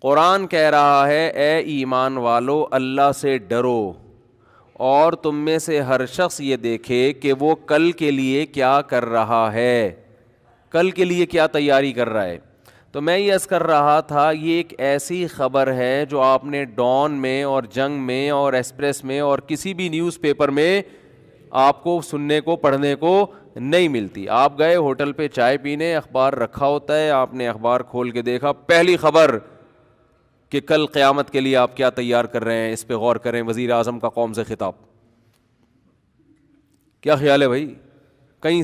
قرآن کہہ رہا ہے اے ایمان والو اللہ سے ڈرو اور تم میں سے ہر شخص یہ دیکھے کہ وہ کل کے لیے کیا کر رہا ہے، کل کے لیے کیا تیاری کر رہا ہے۔ تو میں یہ عرض کر رہا تھا یہ ایک ایسی خبر ہے جو آپ نے ڈان میں اور جنگ میں اور ایکسپریس میں اور کسی بھی نیوز پیپر میں آپ کو سننے کو پڑھنے کو نہیں ملتی۔ آپ گئے ہوٹل پہ چائے پینے، اخبار رکھا ہوتا ہے، آپ نے اخبار کھول کے دیکھا، پہلی خبر کہ کل قیامت کے لیے آپ کیا تیار کر رہے ہیں، اس پہ غور کریں، وزیر اعظم کا قوم سے خطاب۔ کیا خیال ہے بھائی؟ کہیں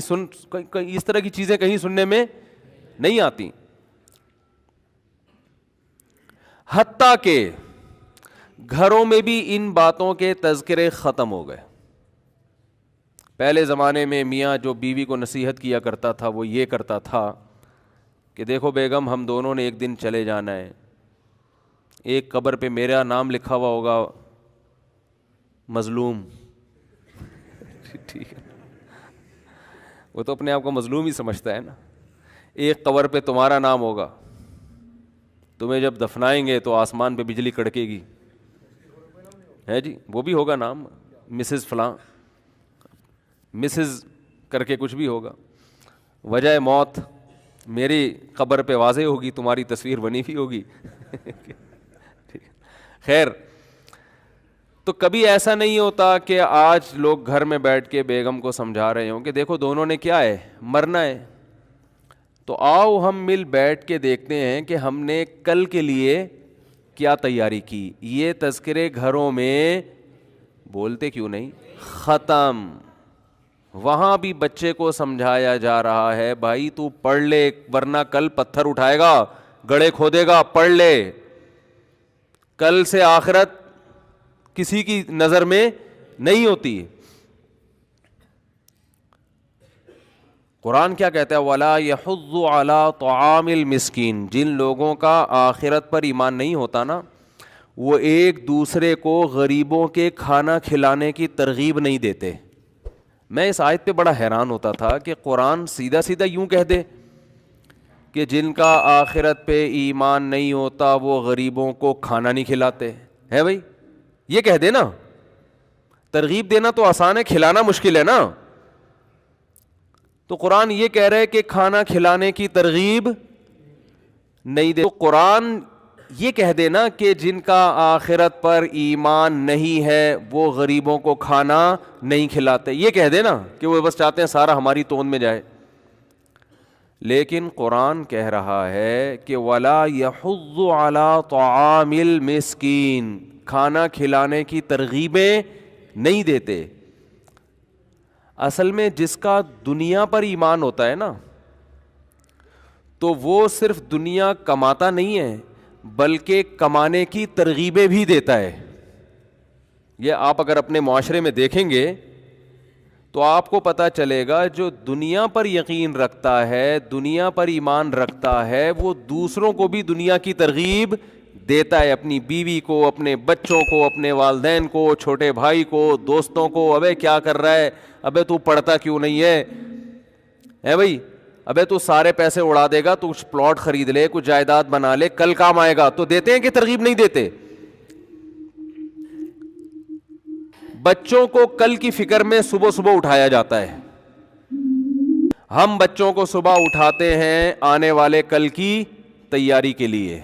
اس طرح کی چیزیں کہیں سننے میں نہیں آتی۔ حتیٰ کہ گھروں میں بھی ان باتوں کے تذکرے ختم ہو گئے۔ پہلے زمانے میں میاں جو بیوی کو نصیحت کیا کرتا تھا وہ یہ کرتا تھا کہ دیکھو بیگم، ہم دونوں نے ایک دن چلے جانا ہے، ایک قبر پہ میرا نام لکھا ہوا ہوگا مظلوم، ٹھیک ہے، وہ تو اپنے آپ کو مظلوم ہی سمجھتا ہے نا، ایک قبر پہ تمہارا نام ہوگا، تمہیں جب دفنائیں گے تو آسمان پہ بجلی کڑکے گی، ہے جی، وہ بھی ہوگا نام مسز فلاں، مسز کر کے کچھ بھی ہوگا، وجہ موت میری قبر پہ واضح ہوگی، تمہاری تصویر بنی ہوئی ہوگی۔ خیر، تو کبھی ایسا نہیں ہوتا کہ آج لوگ گھر میں بیٹھ کے بیگم کو سمجھا رہے ہوں کہ دیکھو دونوں نے کیا ہے، مرنا ہے، تو آؤ ہم مل بیٹھ کے دیکھتے ہیں کہ ہم نے کل کے لیے کیا تیاری کی۔ یہ تذکرے گھروں میں بولتے کیوں نہیں؟ ختم۔ وہاں بھی بچے کو سمجھایا جا رہا ہے بھائی تو پڑھ لے ورنہ کل پتھر اٹھائے گا، گڑھے کھودے گا، پڑھ لے، کل سے آخرت کسی کی نظر میں نہیں ہوتی۔ قرآن کیا کہتا ہے؟ وَلَا يَحُضُّ عَلَىٰ طَعَامِ الْمِسْكِينِ، جن لوگوں کا آخرت پر ایمان نہیں ہوتا نا، وہ ایک دوسرے کو غریبوں کے کھانا کھلانے کی ترغیب نہیں دیتے۔ میں اس آیت پہ بڑا حیران ہوتا تھا کہ قرآن سیدھا سیدھا یوں کہہ دے کہ جن کا آخرت پہ ایمان نہیں ہوتا وہ غریبوں کو کھانا نہیں کھلاتے، ہے بھائی؟ یہ کہہ دے نا، ترغیب دینا تو آسان ہے، کھلانا مشکل ہے نا۔ تو قرآن یہ کہہ رہے کہ کھانا کھلانے کی ترغیب نہیں دے۔ تو قرآن یہ کہہ دینا کہ جن کا آخرت پر ایمان نہیں ہے وہ غریبوں کو کھانا نہیں کھلاتے، یہ کہہ دینا کہ وہ بس چاہتے ہیں سارا ہماری توند میں جائے۔ لیکن قرآن کہہ رہا ہے کہ وَلَا يَحُضُّ عَلَىٰ طَعَامِ الْمِسْكِينِ، کھانا کھلانے کی ترغیبیں نہیں دیتے۔ اصل میں جس کا دنیا پر ایمان ہوتا ہے نا، تو وہ صرف دنیا کماتا نہیں ہے بلکہ کمانے کی ترغیبیں بھی دیتا ہے۔ یہ آپ اگر اپنے معاشرے میں دیکھیں گے تو آپ کو پتہ چلے گا جو دنیا پر یقین رکھتا ہے، دنیا پر ایمان رکھتا ہے، وہ دوسروں کو بھی دنیا کی ترغیب دیتا ہے، اپنی بیوی کو، اپنے بچوں کو، اپنے والدین کو، چھوٹے بھائی کو، دوستوں کو، ابے کیا کر رہا ہے، ابے تو پڑھتا کیوں نہیں ہے بھائی، ابے تو سارے پیسے اڑا دے گا، تو کچھ پلاٹ خرید لے، کچھ جائیداد بنا لے، کل کام آئے گا۔ تو دیتے ہیں کہ ترغیب نہیں دیتے؟ بچوں کو کل کی فکر میں صبح صبح اٹھایا جاتا ہے، ہم بچوں کو صبح اٹھاتے ہیں آنے والے کل کی تیاری کے لیے۔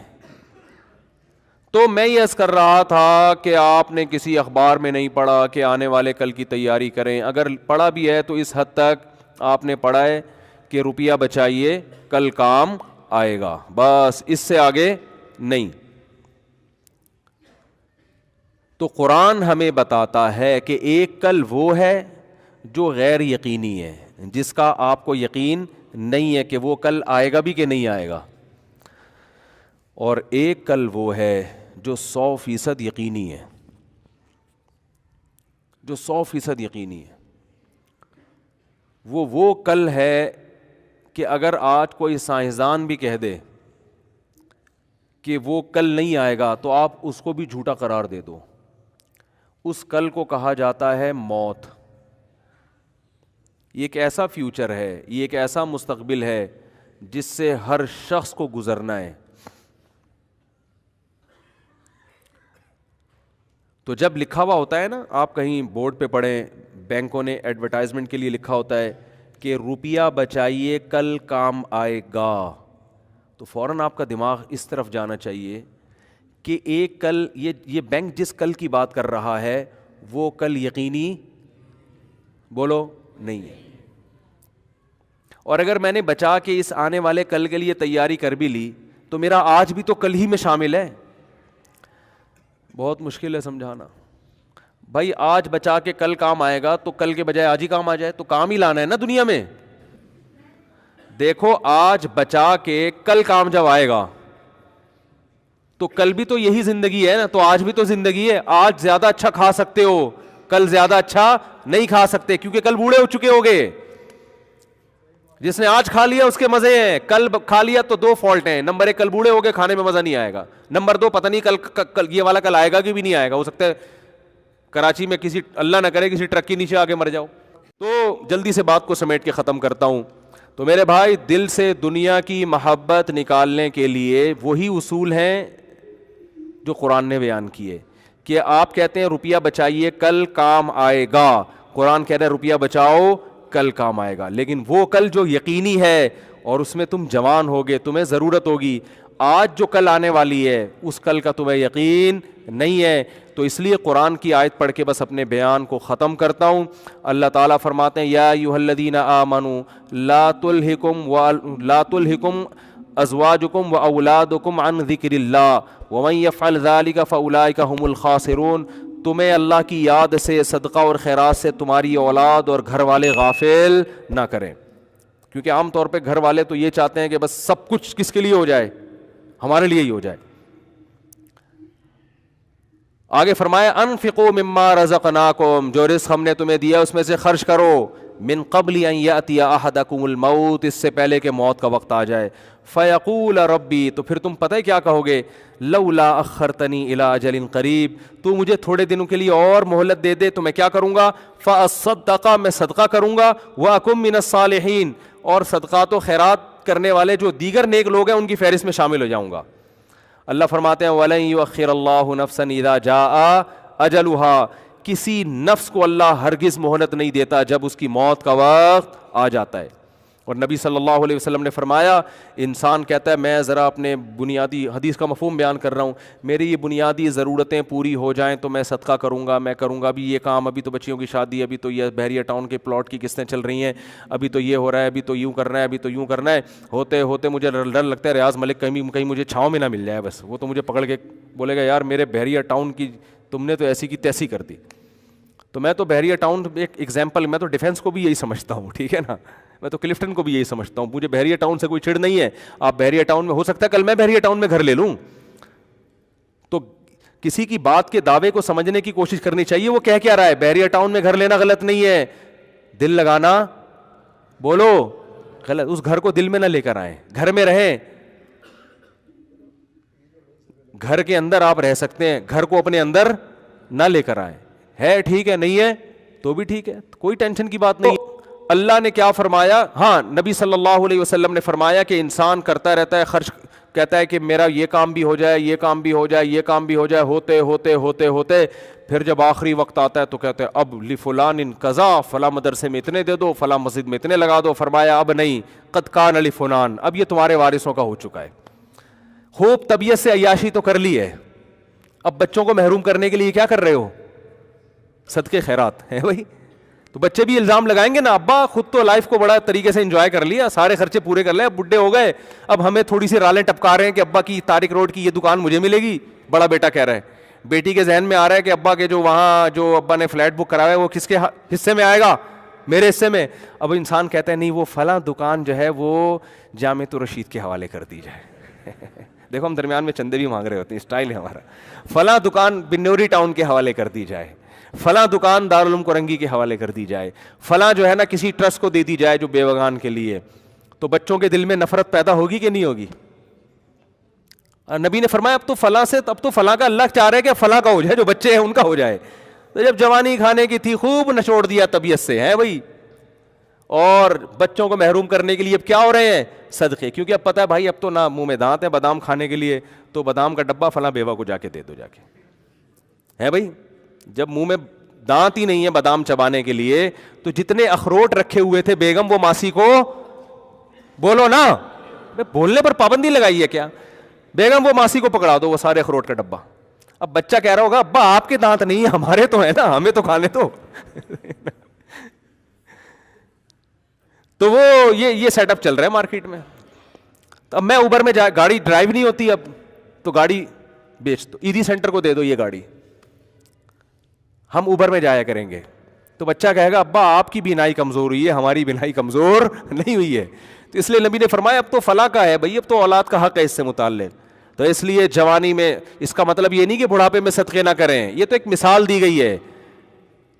تو میں یہ عرض کر رہا تھا کہ آپ نے کسی اخبار میں نہیں پڑھا کہ آنے والے کل کی تیاری کریں، اگر پڑھا بھی ہے تو اس حد تک آپ نے پڑھا ہے کہ روپیہ بچائیے کل کام آئے گا، بس اس سے آگے نہیں۔ تو قرآن ہمیں بتاتا ہے کہ ایک کل وہ ہے جو غیر یقینی ہے، جس کا آپ کو یقین نہیں ہے کہ وہ کل آئے گا بھی کہ نہیں آئے گا، اور ایک کل وہ ہے جو 100% یقینی ہے، جو 100% یقینی ہے۔ وہ کل ہے کہ اگر آج کوئی سائنسدان بھی کہہ دے کہ وہ کل نہیں آئے گا تو آپ اس کو بھی جھوٹا قرار دے دو۔ اس کل کو کہا جاتا ہے موت۔ یہ ایک ایسا فیوچر ہے، یہ ایک ایسا مستقبل ہے جس سے ہر شخص کو گزرنا ہے۔ تو جب لکھا ہوا ہوتا ہے نا, آپ کہیں بورڈ پہ پڑھیں, بینکوں نے ایڈورٹائزمنٹ کے لیے لکھا ہوتا ہے کہ روپیہ بچائیے کل کام آئے گا, تو فوراً آپ کا دماغ اس طرف جانا چاہیے کہ ایک کل, یہ بینک جس کل کی بات کر رہا ہے وہ کل یقینی بولو نہیں ہے. اور اگر میں نے بچا کے اس آنے والے کل کے لیے تیاری کر بھی لی تو میرا آج بھی تو کل ہی میں شامل ہے. بہت مشکل ہے سمجھانا. بھائی آج بچا کے کل کام آئے گا تو کل کے بجائے آج ہی کام آ جائے, تو کام ہی لانا ہے نا دنیا میں. دیکھو آج بچا کے کل کام جب آئے گا تو کل بھی تو یہی زندگی ہے نا, تو آج بھی تو زندگی ہے. آج زیادہ اچھا کھا سکتے ہو, کل زیادہ اچھا نہیں کھا سکتے کیونکہ کل بوڑھے ہو چکے ہوگے. جس نے آج کھا لیا اس کے مزے ہیں, کل کھا لیا تو دو فالٹ ہیں. نمبر 1 کل بوڑھے ہوگے, کھانے میں مزہ نہیں آئے گا. نمبر 2 پتہ نہیں کل یہ والا کل آئے گا کہ بھی نہیں آئے گا, ہو سکتا ہے کراچی میں کسی اللہ نہ کرے کسی ٹرک کے نیچے آ کے مر جاؤ. تو جلدی سے بات کو سمیٹ کے ختم کرتا ہوں. تو میرے بھائی دل سے دنیا کی محبت نکالنے کے لیے وہی اصول ہیں جو قرآن نے بیان کیے کہ آپ کہتے ہیں روپیہ بچائیے کل کام آئے گا, قرآن کہہ رہا ہے روپیہ بچاؤ کل کام آئے گا. لیکن وہ کل جو یقینی ہے اور اس میں تم جوان ہوگے, تمہیں ضرورت ہوگی. آج جو کل آنے والی ہے اس کل کا تمہیں یقین نہیں ہے. تو اس لیے قرآن کی آیت پڑھ کے بس اپنے بیان کو ختم کرتا ہوں. اللہ تعالیٰ فرماتے ہیں یا ایھا الذین آمنوا لا تلہکم ازواجکم واولادکم عن ذکر اللہ ومن یفعل ذلک فاولئک هم الخاسرون. تمہیں اللہ کی یاد سے, صدقہ اور خیرات سے تمہاری اولاد اور گھر والے غافل نہ کریں. کیونکہ عام طور پہ گھر والے تو یہ چاہتے ہیں کہ بس سب کچھ کس کے لیے ہو جائے, ہمارے لیے ہی ہو جائے. آگے فرمایا انفقوا مما رزقناکم, جو رزق ہم نے تمہیں دیا اس میں سے خرچ کرو. من قبل ان یأتی احدکم الموت, اس سے پہلے کہ موت کا وقت آ جائے. فیقول ربی, تو پھر تم پتہ ہے کیا کہو گے, لولا اخرتنی الی اجل قریب, تو مجھے تھوڑے دنوں کے لیے اور مہلت دے دے تو میں کیا کروں گا, فاصدق, میں صدقہ کروں گا, واکن من الصالحین, اور صدقات و خیرات کرنے والے جو دیگر نیک لوگ ہیں ان کی فہرست میں شامل ہو جاؤں گا. اللہ فرماتے ہیں وَلَن يُؤَخِّرَ اللَّهُ نَفْسًا إِذَا جَاءَ أَجَلُهَا, کسی نفس کو اللہ ہرگز مہلت نہیں دیتا جب اس کی موت کا وقت آ جاتا ہے. اور نبی صلی اللہ علیہ وسلم نے فرمایا, انسان کہتا ہے میں ذرا اپنے بنیادی حدیث کا مفہوم بیان کر رہا ہوں, میری یہ بنیادی ضرورتیں پوری ہو جائیں تو میں صدقہ کروں گا, میں کروں گا ابھی یہ کام, ابھی تو بچیوں کی شادی, ابھی تو یہ بحریہ ٹاؤن کے پلاٹ کی قسطیں چل رہی ہیں, ابھی تو یہ ہو رہا ہے, ابھی تو یوں کرنا ہے, ابھی تو یوں کرنا ہے. ہوتے ہوتے مجھے ڈر لگتا ہے ریاض ملک کہیں مجھے چھاؤں میں نہ مل جائے, بس وہ تو مجھے پکڑ کے بولے گا یار میرے بحریہ ٹاؤن کی تم نے تو ایسی کی تیسی کر دی. تو میں تو بحریہ ٹاؤن ایک ایگزامپل, میں تو ڈیفینس کو بھی یہی سمجھتا ہوں, ٹھیک ہے نا, میں تو کلفٹن کو بھی یہی سمجھتا ہوں. مجھے بحریہ ٹاؤن سے کوئی چڑ نہیں ہے. آپ بحریہ ٹاؤن میں, ہو سکتا ہے کل میں بحریہ ٹاؤن میں گھر لے لوں. تو کسی کی بات کے دعوے کو سمجھنے کی کوشش کرنی چاہیے, وہ کہہ کیا رہا ہے. بحریہ ٹاؤن میں گھر لینا غلط نہیں ہے, دل لگانا بولو غلط. اس گھر کو دل میں نہ لے کر آئیں, گھر میں رہیں, گھر کے اندر آپ رہ سکتے ہیں, گھر کو اپنے اندر نہ لے کر آئیں. ہے ٹھیک ہے, نہیں ہے تو بھی ٹھیک ہے, کوئی ٹینشن کی بات نہیں. اللہ نے کیا فرمایا, ہاں نبی صلی اللہ علیہ وسلم نے فرمایا کہ انسان کرتا رہتا ہے خرچ, کہتا ہے کہ میرا یہ کام بھی ہو جائے, یہ کام بھی ہو جائے, یہ کام بھی ہو جائے, ہوتے ہوتے ہوتے ہوتے پھر جب آخری وقت آتا ہے تو کہتے ہیں اب لفلان قضا, فلاں مدرسے میں اتنے دے دو, فلاں مسجد میں اتنے لگا دو. فرمایا اب نہیں, قد کان لفلان, اب یہ تمہارے وارثوں کا ہو چکا ہے. خوب طبیعت سے عیاشی تو کر لی ہے, اب بچوں کو محروم کرنے کے لیے کیا کر رہے ہو, صدقے خیرات ہے بھائی. تو بچے بھی الزام لگائیں گے نا, ابا خود تو لائف کو بڑا طریقے سے انجوائے کر لیا, سارے خرچے پورے کر لے, اب بڈھے ہو گئے, اب ہمیں تھوڑی سی رالیں ٹپکا رہے ہیں کہ ابا کی طارق روڈ کی یہ دکان مجھے ملے گی. بڑا بیٹا کہہ رہا ہے, بیٹی کے ذہن میں آ رہا ہے کہ ابا کے جو وہاں جو ابا نے فلیٹ بک کرایا ہے وہ کس کے حصے میں آئے گا, میرے حصے میں. اب انسان کہتا ہے نہیں وہ فلاں دکان جو ہے وہ جامع الرشید کے حوالے کر دی جائے. دیکھو ہم درمیان میں چندے بھی مانگ رہے ہوتے ہیں, اسٹائل ہے ہمارا. فلاں دکان بنوری ٹاؤن کے حوالے کر دی جائے, فلاں دکان دارالعلوم کرنگی کے حوالے کر دی جائے, فلاں جو ہے نا کسی ٹرسٹ کو دے دی جائے جو بیوگان کے لیے. تو بچوں کے دل میں نفرت پیدا ہوگی کہ نہیں ہوگی؟ نبی نے فرمایا اب تو فلاں سے, اب تو فلاں کا اللہ چاہ رہے کہ فلاں کا ہو جائے, جو بچے ہیں ان کا ہو جائے. تو جب جوانی کھانے کی تھی خوب نچوڑ دیا طبیعت سے ہے بھائی, اور بچوں کو محروم کرنے کے لیے اب کیا ہو رہے ہیں, صدقے. کیونکہ اب پتہ ہے بھائی اب تو نہ منہ میں دانت ہے بادام کھانے کے لیے, تو بادام کا ڈبہ فلاں بیوہ کو جا کے دے دو, جا کے ہے بھائی. جب منہ میں دانت ہی نہیں ہے بادام چبانے کے لیے تو جتنے اخروٹ رکھے ہوئے تھے بیگم وہ ماسی کو بولو نا, بولنے پر پابندی لگائی ہے کیا؟ بیگم وہ ماسی کو پکڑا دو وہ سارے اخروٹ کا ڈبہ. اب بچہ کہہ رہا ہوگا ابا آپ کے دانت نہیں ہیں, ہمارے تو ہیں نا, ہمیں تو کھانے تو. تو وہ یہ سیٹ اپ چل رہا ہے مارکیٹ میں. تو اب میں اوبر میں گاڑی ڈرائیو نہیں ہوتی اب, تو گاڑی بیچ دو, ایدھی سینٹر کو دے دو یہ گاڑی, ہم اوبر میں جایا کریں گے. تو بچہ کہے گا ابا آپ کی بینائی کمزور ہوئی ہے, ہماری بینائی کمزور نہیں ہوئی ہے. تو اس لیے نبی نے فرمایا اب تو فلاں کا ہے بھائی, اب تو اولاد کا حق ہے اس سے متعلق. تو اس لیے جوانی میں, اس کا مطلب یہ نہیں کہ بڑھاپے میں صدقے نہ کریں, یہ تو ایک مثال دی گئی ہے.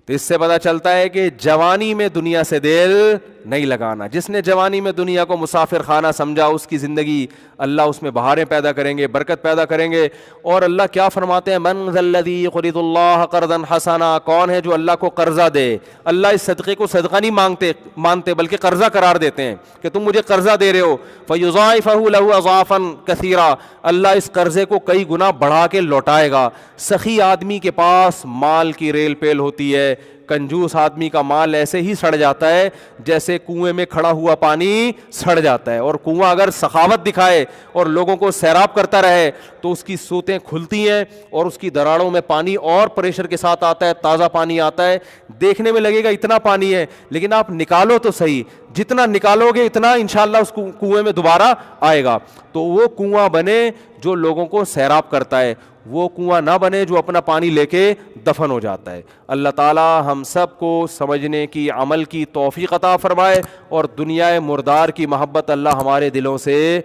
تو اس سے پتہ چلتا ہے کہ جوانی میں دنیا سے دل نہیں لگانا. جس نے جوانی میں دنیا کو مسافر خانہ سمجھا, اس کی زندگی اللہ اس میں بہاریں پیدا کریں گے, برکت پیدا کریں گے. اور اللہ کیا فرماتے ہیں, من ذا الذی یقرض اللہ قرضا حسنا, کون ہے جو اللہ کو قرضہ دے. اللہ اس صدقے کو صدقہ نہیں مانتے بلکہ قرضہ قرار دیتے ہیں کہ تم مجھے قرضہ دے رہے ہو. فیضاعفہ لہ اضعافا کثیرا, اللہ اس قرضے کو کئی گنا بڑھا کے لوٹائے گا. سخی آدمی کے پاس مال کی ریل پیل ہوتی ہے, کنجوس آدمی کا مال ایسے ہی سڑ جاتا ہے جیسے کنویں میں کھڑا ہوا پانی سڑ جاتا ہے. اور کنواں اگر سخاوت دکھائے اور لوگوں کو سیراب کرتا رہے تو اس کی سوتیں کھلتی ہیں اور اس کی دراڑوں میں پانی اور پریشر کے ساتھ آتا ہے, تازہ پانی آتا ہے. دیکھنے میں لگے گا اتنا پانی ہے, لیکن آپ نکالو تو صحیح, جتنا نکالو گے اتنا انشاءاللہ اس کنویں میں دوبارہ آئے گا. تو وہ کنواں بنے جو لوگوں کو سیراب کرتا ہے, وہ کنواں نہ بنے جو اپنا پانی لے کے دفن ہو جاتا ہے. اللہ تعالی ہم سب کو سمجھنے کی, عمل کی توفیق عطا فرمائے, اور دنیا مردار کی محبت اللہ ہمارے دلوں سے